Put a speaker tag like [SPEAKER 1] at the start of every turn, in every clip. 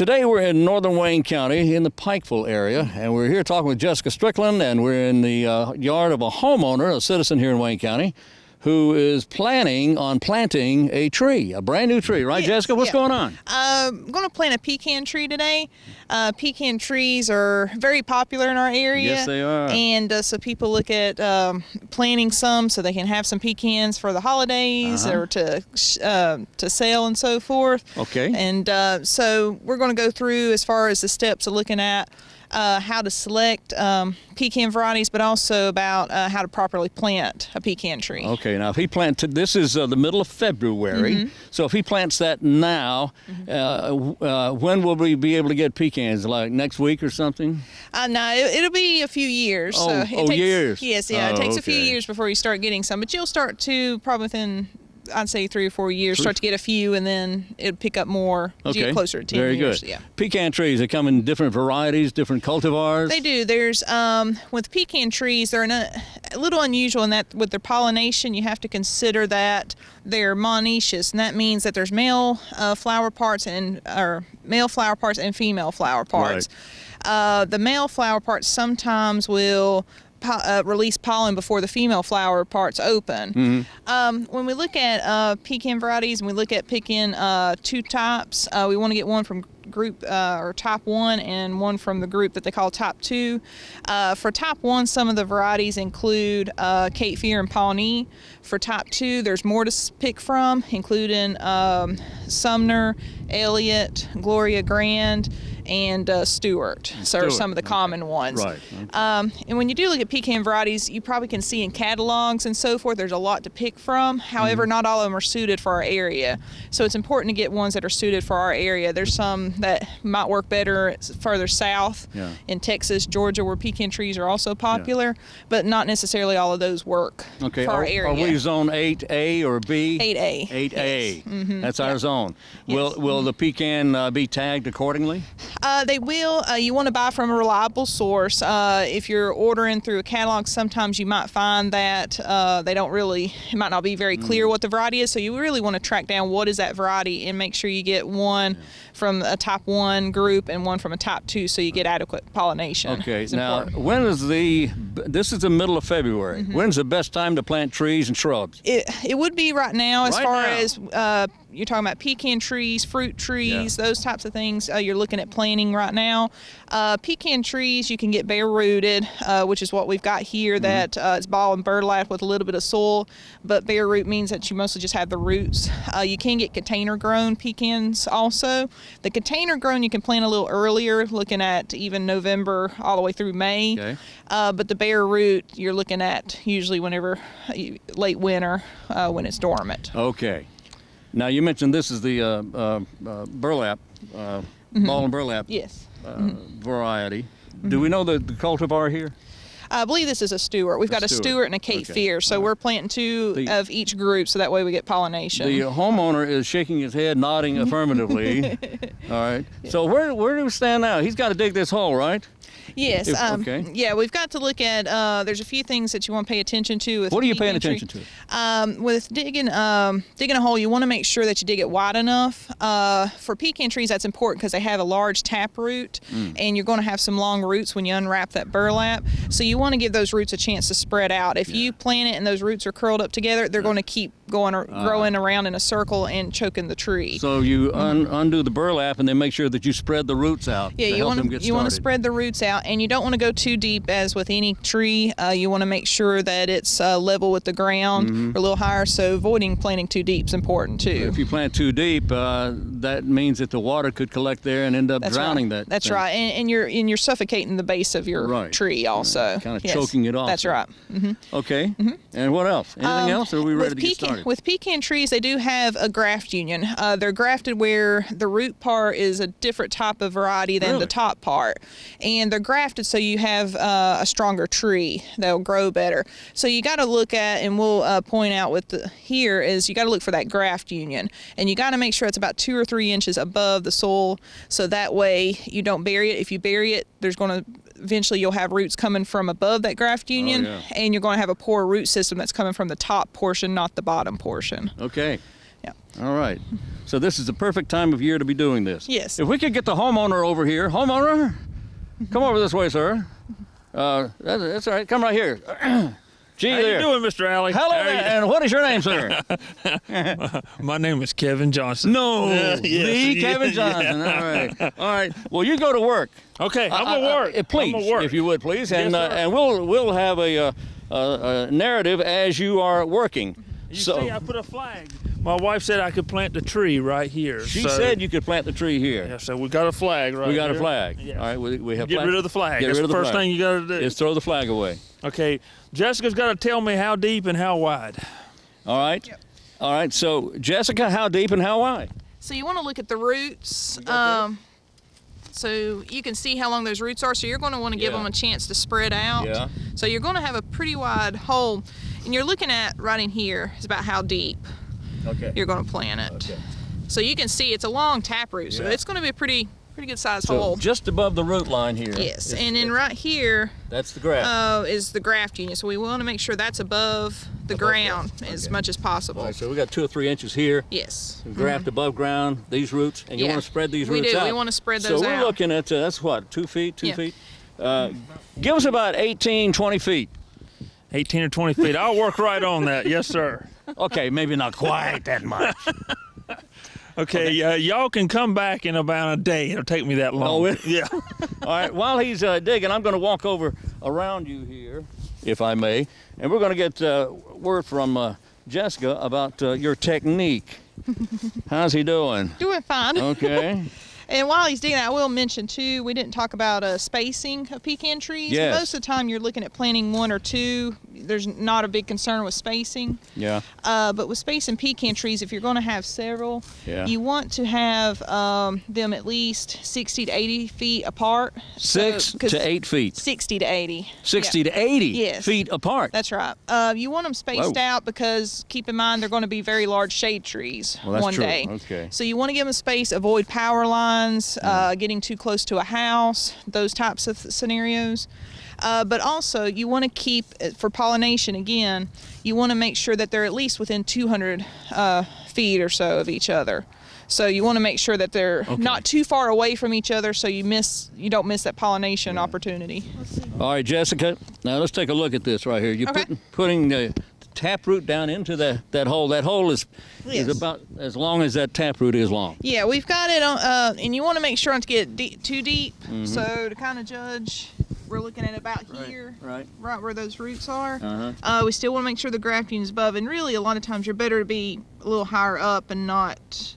[SPEAKER 1] Today we're in northern Wayne County in the Pikeville area, and we're here talking with Jessica Strickland, and we're in the yard of a homeowner, a citizen here in Wayne County, who is planning on planting a tree, a brand new tree, right,
[SPEAKER 2] yes,
[SPEAKER 1] Jessica? What's going on?
[SPEAKER 2] I'm going to plant a pecan tree today. Pecan trees are very popular in our area.
[SPEAKER 1] Yes, they are.
[SPEAKER 2] And so people look at planting some so they can have some pecans for the holidays or to sell and so forth.
[SPEAKER 1] Okay.
[SPEAKER 2] And so we're going to go through as far as the steps of looking at how to select pecan varieties, but also about how to properly plant a pecan tree.
[SPEAKER 1] Okay, now if he planted, this is the middle of February, so if he plants that now, when will we be able to get pecans, like next week or something?
[SPEAKER 2] No, it'll be a few years.
[SPEAKER 1] Oh,
[SPEAKER 2] so it takes,
[SPEAKER 1] years.
[SPEAKER 2] Yes, yeah, it takes a few
[SPEAKER 1] okay.
[SPEAKER 2] years before you start getting some, but you'll start to probably within, I'd say 3 or 4 years, start to get a few, and then it'll pick up more as you get closer to 10
[SPEAKER 1] Very
[SPEAKER 2] years.
[SPEAKER 1] good.
[SPEAKER 2] Yeah.
[SPEAKER 1] Pecan trees, they come in different varieties, different cultivars?
[SPEAKER 2] They do. There's, with pecan trees, they're a little unusual in that with their pollination, you have to consider that they're monoecious, and that means that there's male flower parts and female flower parts. Right. The male flower parts sometimes will release pollen before the female flower parts open. When we look at pecan varieties and we look at picking 2 types, we want to get one from group or type 1 and one from the group that they call type 2. For type 1, some of the varieties include Cape Fear and Pawnee. For type 2, there's more to pick from, including Sumner, Elliott, Gloria Grand, and Stewart. So are some of the common ones.
[SPEAKER 1] Right. Okay.
[SPEAKER 2] And when you do look at pecan varieties, you probably can see in catalogs and so forth, there's a lot to pick from. However, not all of them are suited for our area. So it's important to get ones that are suited for our area. There's some that might work better further south in Texas, Georgia, where pecan trees are also popular, but not necessarily all of those work for our area.
[SPEAKER 1] Are we zone 8A or B?
[SPEAKER 2] 8A.
[SPEAKER 1] 8A.
[SPEAKER 2] Yes.
[SPEAKER 1] That's our zone.
[SPEAKER 2] Yes.
[SPEAKER 1] Will the pecan be tagged accordingly?
[SPEAKER 2] They will. You want to buy from a reliable source. If you're ordering through a catalog, sometimes you might find that it might not be very clear what the variety is. So you really want to track down what is that variety and make sure you get one from a type 1 group and one from a type 2 so you get adequate pollination. Okay,
[SPEAKER 1] now when is this is the middle of February. When's the best time to plant trees and shrubs?
[SPEAKER 2] It would be right now as far as you're talking about pecan trees, fruit trees, those types of things. You're looking at planting right now. Pecan trees you can get bare rooted, which is what we've got here. That it's ball and burlap with a little bit of soil, but bare root means that you mostly just have the roots. You can get container grown pecans also. The container grown you can plant a little earlier, looking at even November all the way through May. Okay. But the bare root you're looking at usually whenever late winter when it's dormant.
[SPEAKER 1] Okay. Now you mentioned this is the burlap, ball and burlap variety. Do we know the cultivar here?
[SPEAKER 2] I believe this is a Stewart. We've got a Stewart and a Cape Fear, so we're planting 2 of each group, so that way we get pollination. The
[SPEAKER 1] homeowner is shaking his head, nodding affirmatively. All right. So where do we stand now? He's got to dig this hole, right?
[SPEAKER 2] Yes. Yeah, we've got to look at, there's a few things that you want to pay attention to. With
[SPEAKER 1] what are you paying attention to?
[SPEAKER 2] With digging a hole, you want to make sure that you dig it wide enough. For pecan trees, that's important because they have a large tap root, and you're going to have some long roots when you unwrap that burlap. So you want to give those roots a chance to spread out. If you plant it and those roots are curled up together, they're going to keep growing around in a circle and choking the tree.
[SPEAKER 1] So you undo the burlap and then make sure that you spread the roots out.
[SPEAKER 2] Yeah, you want to spread the roots out, and you don't want to go too deep. As with any tree, you want to make sure that it's level with the ground or a little higher. So avoiding planting too deep is important too.
[SPEAKER 1] If you plant too deep, that means that the water could collect there and end up drowning that.
[SPEAKER 2] That's
[SPEAKER 1] thing.
[SPEAKER 2] right, and you're suffocating the base of your tree also.
[SPEAKER 1] Kind of choking it off.
[SPEAKER 2] That's right.
[SPEAKER 1] Okay. And what else? Anything else? Or are we ready to get started?
[SPEAKER 2] With pecan trees, they do have a graft union. They're grafted where the root part is a different type of variety than the top part, and they're grafted so you have a stronger tree that'll grow better. So you got to look at, and we'll point out with here is you got to look for that graft union, and you got to make sure it's about 2 or 3 inches above the soil, so that way you don't bury it. If you bury it, there's going to eventually you'll have roots coming from above that graft union, and you're going to have a poor root system that's coming from the top portion, not the bottom portion.
[SPEAKER 1] Okay.
[SPEAKER 2] Yeah.
[SPEAKER 1] All right. So this is the perfect time of year to be doing this.
[SPEAKER 2] Yes.
[SPEAKER 1] If we could get the homeowner over here. Homeowner, come over this way, sir. That's all right. Come right here. Gee,
[SPEAKER 3] How
[SPEAKER 1] there.
[SPEAKER 3] you doing, Mr. Alley?
[SPEAKER 1] Hello
[SPEAKER 3] How are
[SPEAKER 1] there.
[SPEAKER 3] you?
[SPEAKER 1] And what is your name, sir?
[SPEAKER 3] My name is Kevin Johnson.
[SPEAKER 1] No,
[SPEAKER 3] Yes,
[SPEAKER 1] the Kevin
[SPEAKER 3] yeah.
[SPEAKER 1] Johnson. All right. All right. Well, you go to work.
[SPEAKER 3] Okay, I'm gonna work.
[SPEAKER 1] Please,
[SPEAKER 3] I'm gonna work.
[SPEAKER 1] if you would, please,
[SPEAKER 3] Yes,
[SPEAKER 1] and
[SPEAKER 3] sir.
[SPEAKER 1] and we'll have a narrative as you are working.
[SPEAKER 3] You
[SPEAKER 1] So
[SPEAKER 3] see, I put a flag. My wife said I could plant the tree right here.
[SPEAKER 1] she
[SPEAKER 3] so,
[SPEAKER 1] said you could plant the tree here.
[SPEAKER 3] Yeah, so we got a flag right
[SPEAKER 1] We got
[SPEAKER 3] here.
[SPEAKER 1] a flag.
[SPEAKER 3] Yes.
[SPEAKER 1] All right, we have
[SPEAKER 3] Get
[SPEAKER 1] flag.
[SPEAKER 3] rid of the flag.
[SPEAKER 1] Get
[SPEAKER 3] That's
[SPEAKER 1] rid of
[SPEAKER 3] the
[SPEAKER 1] the
[SPEAKER 3] first
[SPEAKER 1] flag.
[SPEAKER 3] thing you got to do.
[SPEAKER 1] Is throw the flag away.
[SPEAKER 3] Okay, Jessica's got to tell me how deep and how wide.
[SPEAKER 1] All right.
[SPEAKER 2] Yep.
[SPEAKER 1] All right. So Jessica, how deep and how wide?
[SPEAKER 2] So you want to look at the roots. So you can see how long those roots are. So you're going to want to give
[SPEAKER 1] Yeah.
[SPEAKER 2] them a chance to spread out.
[SPEAKER 1] Yeah.
[SPEAKER 2] So you're going to have a pretty wide hole, and you're looking at right in here is about how deep
[SPEAKER 1] Okay.
[SPEAKER 2] you're going to plant it.
[SPEAKER 1] Okay.
[SPEAKER 2] So you can see it's a long taproot, so
[SPEAKER 1] Yeah.
[SPEAKER 2] it's going to be a pretty good sized
[SPEAKER 1] So
[SPEAKER 2] hole.
[SPEAKER 1] just above the root line here.
[SPEAKER 2] Yes, and then right here
[SPEAKER 1] That's the grass.
[SPEAKER 2] is the graft union. So we want to make sure that's above the
[SPEAKER 1] Above
[SPEAKER 2] ground
[SPEAKER 1] ground.
[SPEAKER 2] as
[SPEAKER 1] Okay.
[SPEAKER 2] much as possible.
[SPEAKER 1] All right. So we got 2 or 3 inches here.
[SPEAKER 2] Yes.
[SPEAKER 1] Graft above ground, these roots, and you
[SPEAKER 2] Yeah.
[SPEAKER 1] want to spread these
[SPEAKER 2] We
[SPEAKER 1] roots
[SPEAKER 2] do.
[SPEAKER 1] out.
[SPEAKER 2] We want to spread
[SPEAKER 1] So
[SPEAKER 2] those
[SPEAKER 1] we're
[SPEAKER 2] out.
[SPEAKER 1] looking at, that's what, 2 feet, 2
[SPEAKER 2] Yeah.
[SPEAKER 1] feet? Give us about 18, 20 feet.
[SPEAKER 3] 18 or 20 feet. I'll work right on that. Yes, sir.
[SPEAKER 1] Okay, maybe not quite that much.
[SPEAKER 3] Okay, y'all can come back in about a day. It'll take me that long.
[SPEAKER 1] Oh, really?
[SPEAKER 3] Yeah.
[SPEAKER 1] All right, while he's digging, I'm going to walk over around you here, if I may, and we're going to get word from Jessica about your technique. How's he doing?
[SPEAKER 2] Doing fine.
[SPEAKER 1] Okay.
[SPEAKER 2] And while he's doing that, I will mention too, we didn't talk about spacing of pecan trees.
[SPEAKER 1] Yes.
[SPEAKER 2] Most of the time you're looking at planting 1 or 2. There's not a big concern with spacing.
[SPEAKER 1] Yeah.
[SPEAKER 2] But with spacing pecan trees, if you're going to have several,
[SPEAKER 1] Yeah.
[SPEAKER 2] you want to have them at least 60 to 80 feet apart.
[SPEAKER 1] 6 to 8 feet.
[SPEAKER 2] 60 to 80.
[SPEAKER 1] 60
[SPEAKER 2] Yeah.
[SPEAKER 1] to 80
[SPEAKER 2] Yes.
[SPEAKER 1] feet apart.
[SPEAKER 2] That's right. You want them spaced
[SPEAKER 1] Whoa.
[SPEAKER 2] out because keep in mind they're going to be very large shade trees
[SPEAKER 1] Well, that's
[SPEAKER 2] one
[SPEAKER 1] true.
[SPEAKER 2] day.
[SPEAKER 1] Okay.
[SPEAKER 2] So you want to give them space, avoid power lines, getting too close to a house, those types of scenarios. But also you want to keep, for pollination again, you want to make sure that they're at least within 200 feet or so of each other. So you want to make sure that they're not too far away from each other so you don't miss that pollination opportunity.
[SPEAKER 1] All right, Jessica, now let's take a look at this right here. You're
[SPEAKER 2] Okay.
[SPEAKER 1] putting the taproot down into that hole. That hole is
[SPEAKER 2] Yes.
[SPEAKER 1] about as long as that taproot is long.
[SPEAKER 2] Yeah, we've got it on, and you want to make sure not to get too deep. So to kind of judge, we're looking at about here,
[SPEAKER 1] Right.
[SPEAKER 2] right where those roots are.
[SPEAKER 1] Uh-huh.
[SPEAKER 2] We still want to make sure the grafting is above, and really a lot of times you're better to be a little higher up and not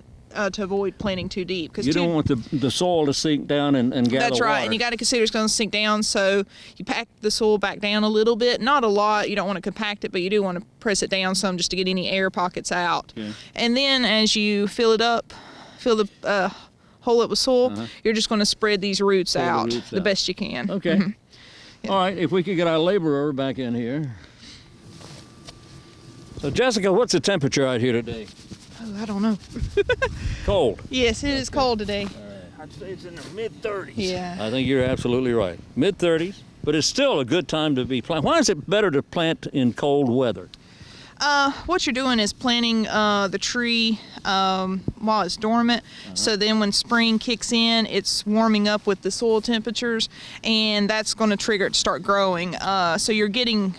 [SPEAKER 2] to avoid planting too deep. Because
[SPEAKER 1] You don't want the soil to sink down and gather
[SPEAKER 2] that's right,
[SPEAKER 1] water.
[SPEAKER 2] and you got to consider it's going to sink down, so you pack the soil back down a little bit, not a lot. You don't want to compact it, but you do want to press it down some just to get any air pockets out.
[SPEAKER 1] Okay.
[SPEAKER 2] And then as you fill it up, fill the hole up with soil, you're just going to spread these roots
[SPEAKER 1] Spread the
[SPEAKER 2] out
[SPEAKER 1] roots
[SPEAKER 2] the
[SPEAKER 1] out.
[SPEAKER 2] best you can.
[SPEAKER 1] Okay. All right, if we could get our laborer back in here. So Jessica, what's the temperature out here today?
[SPEAKER 2] Oh, I don't know.
[SPEAKER 1] Cold.
[SPEAKER 2] Yes, it is cold today.
[SPEAKER 3] I'd say it's in the mid-30s.
[SPEAKER 2] Yeah.
[SPEAKER 1] I think you're absolutely right. Mid-30s, but it's still a good time to be planting. Why is it better to plant in cold weather?
[SPEAKER 2] What you're doing is planting the tree while it's dormant. So then when spring kicks in, it's warming up with the soil temperatures, and that's going to trigger it to start growing. So you're taking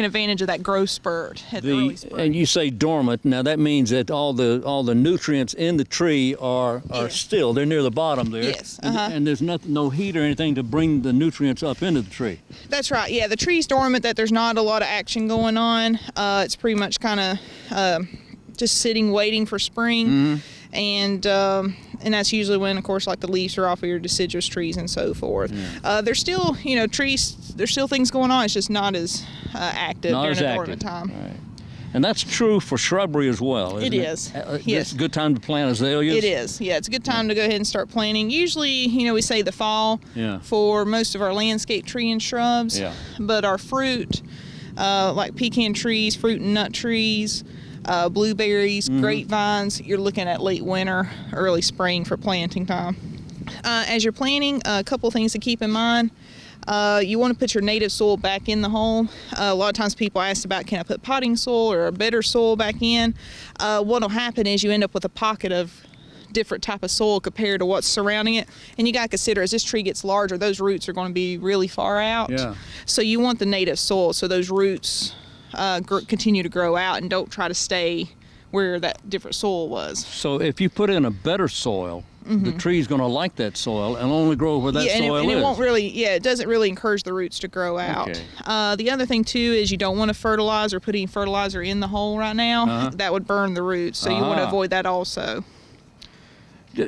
[SPEAKER 2] advantage of that growth spurt at the early spring.
[SPEAKER 1] And you say dormant. Now that means that all the nutrients in the tree are still. They're near the bottom there.
[SPEAKER 2] Yes,
[SPEAKER 1] And there's no heat or anything to bring the nutrients up into the tree.
[SPEAKER 2] That's right. Yeah, the tree's dormant, that there's not a lot of action going on. It's pretty much kind of just sitting, waiting for spring. And that's usually when, of course, like the leaves are off of your deciduous trees and so forth. There's still, trees, there's still things going on. It's just not as active
[SPEAKER 1] Not
[SPEAKER 2] during
[SPEAKER 1] as
[SPEAKER 2] the
[SPEAKER 1] active.
[SPEAKER 2] dormant time.
[SPEAKER 1] Right. And that's true for shrubbery as well, isn't
[SPEAKER 2] It
[SPEAKER 1] it?
[SPEAKER 2] is.
[SPEAKER 1] It's
[SPEAKER 2] Yes.
[SPEAKER 1] a good time to plant azaleas.
[SPEAKER 2] It is. Yeah, it's a good time to go ahead and start planting. Usually, we say the fall
[SPEAKER 1] Yeah.
[SPEAKER 2] for most of our landscape tree and shrubs.
[SPEAKER 1] Yeah.
[SPEAKER 2] But our fruit, like pecan trees, fruit and nut trees, blueberries, grapevines, you're looking at late winter, early spring for planting time. As you're planting, a couple things to keep in mind. You want to put your native soil back in the hole. A lot of times people ask about, can I put potting soil or a better soil back in? What'll happen is you end up with a pocket of different type of soil compared to what's surrounding it, and you got to consider as this tree gets larger, those roots are going to be really far out.
[SPEAKER 1] Yeah.
[SPEAKER 2] So you want the native soil so those roots continue to grow out and don't try to stay where that different soil was.
[SPEAKER 1] So if you put in a better soil, the tree's going to like that soil and only grow where that soil is.
[SPEAKER 2] It won't really, it doesn't really encourage the roots to grow out.
[SPEAKER 1] Okay.
[SPEAKER 2] The other thing too is you don't want to fertilize or put any fertilizer in the hole right now. That would burn the roots, so you want to avoid that also.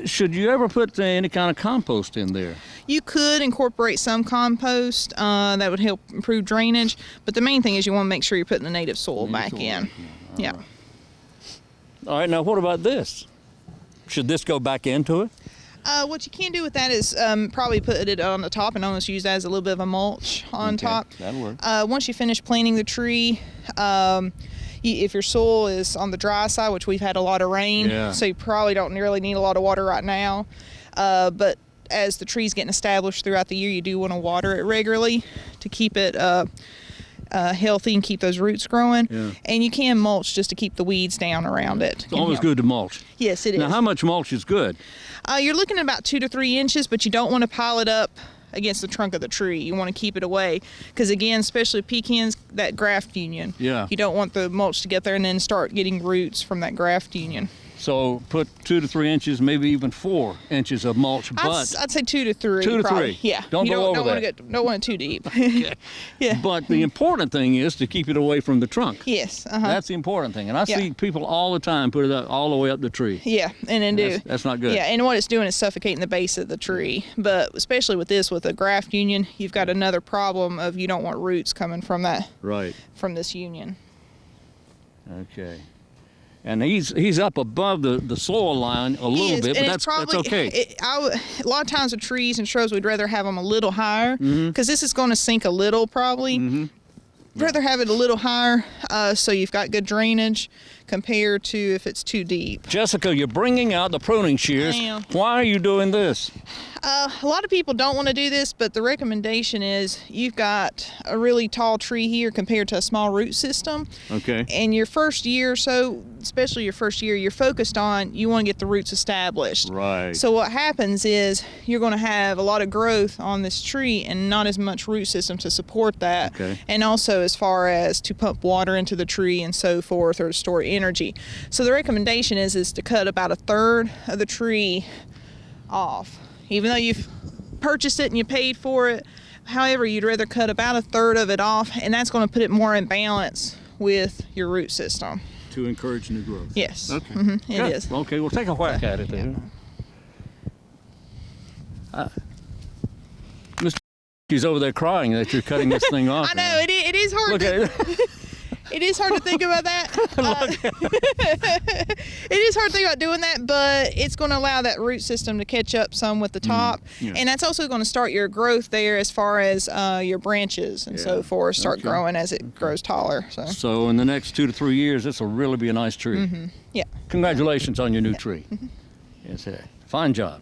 [SPEAKER 1] Should you ever put any kind of compost in there?
[SPEAKER 2] You could incorporate some compost that would help improve drainage, but the main thing is you want to make sure you're putting the native soil back in. Yeah.
[SPEAKER 1] All right, now what about this? Should this go back into it?
[SPEAKER 2] What you can do with that is probably put it on the top and almost use that as a little bit of a mulch on top.
[SPEAKER 1] That'll work.
[SPEAKER 2] Once you finish planting the tree, if your soil is on the dry side, which we've had a lot of rain, so you probably don't really need a lot of water right now, but as the tree's getting established throughout the year, you do want to water it regularly to keep it healthy and keep those roots growing. And you can mulch just to keep the weeds down around it.
[SPEAKER 1] It's always good to mulch.
[SPEAKER 2] Yes, it is.
[SPEAKER 1] Now, how much mulch is good?
[SPEAKER 2] You're looking at about 2 to 3 inches, but you don't want to pile it up against the trunk of the tree. You want to keep it away because, again, especially pecans, that graft union. You don't want the mulch to get there and then start getting roots from that graft union.
[SPEAKER 1] So put 2 to 3 inches, maybe even 4 inches of mulch. But
[SPEAKER 2] I'd say 2 to 3.
[SPEAKER 1] 2 to
[SPEAKER 2] probably.
[SPEAKER 1] 3.
[SPEAKER 2] Yeah.
[SPEAKER 1] Don't go over that.
[SPEAKER 2] Don't want it too deep.
[SPEAKER 1] Okay.
[SPEAKER 2] Yeah.
[SPEAKER 1] But the important thing is to keep it away from the trunk.
[SPEAKER 2] Yes.
[SPEAKER 1] That's the important thing. And I see people all the time put it up, all the way up the tree.
[SPEAKER 2] Yeah, and then
[SPEAKER 1] That's not good.
[SPEAKER 2] Yeah, and what it's doing is suffocating the base of the tree. But especially with this, with a graft union, you've got another problem of you don't want roots coming from that.
[SPEAKER 1] Right.
[SPEAKER 2] From this union.
[SPEAKER 1] Okay. And he's up above the soil line a little bit, but that's okay.
[SPEAKER 2] A lot of times with trees and shrubs, we'd rather have them a little higher because this is going to sink a little probably. Rather have it a little higher so you've got good drainage compared to if it's too deep.
[SPEAKER 1] Jessica, you're bringing out the pruning shears.
[SPEAKER 2] I am.
[SPEAKER 1] Why are you doing this?
[SPEAKER 2] A lot of people don't want to do this, but the recommendation is you've got a really tall tree here compared to a small root system.
[SPEAKER 1] Okay.
[SPEAKER 2] And your first year or so, especially your first year, you're focused on, you want to get the roots established.
[SPEAKER 1] Right.
[SPEAKER 2] So what happens is you're going to have a lot of growth on this tree and not as much root system to support that.
[SPEAKER 1] Okay.
[SPEAKER 2] And also as far as to pump water into the tree and so forth, or to store energy. So the recommendation is to cut about 1/3 of the tree off. Even though you've purchased it and you paid for it, however, you'd rather cut about 1/3 of it off, and that's going to put it more in balance with your root system.
[SPEAKER 1] To encourage new growth.
[SPEAKER 2] Yes.
[SPEAKER 1] Okay.
[SPEAKER 2] It is.
[SPEAKER 1] Okay, we'll take a whack at it then. Mr. She's over there crying that you're cutting this thing off.
[SPEAKER 2] I know, it is hard.
[SPEAKER 1] Look at it.
[SPEAKER 2] It is hard to think about that. It is hard to think about doing that, but it's going to allow that root system to catch up some with the top. And that's also going to start your growth there as far as your branches and so forth start growing as it grows taller.
[SPEAKER 1] So in the next 2 to 3 years, this will really be a nice tree.
[SPEAKER 2] Yeah.
[SPEAKER 1] Congratulations on your new tree. Yes, fine job.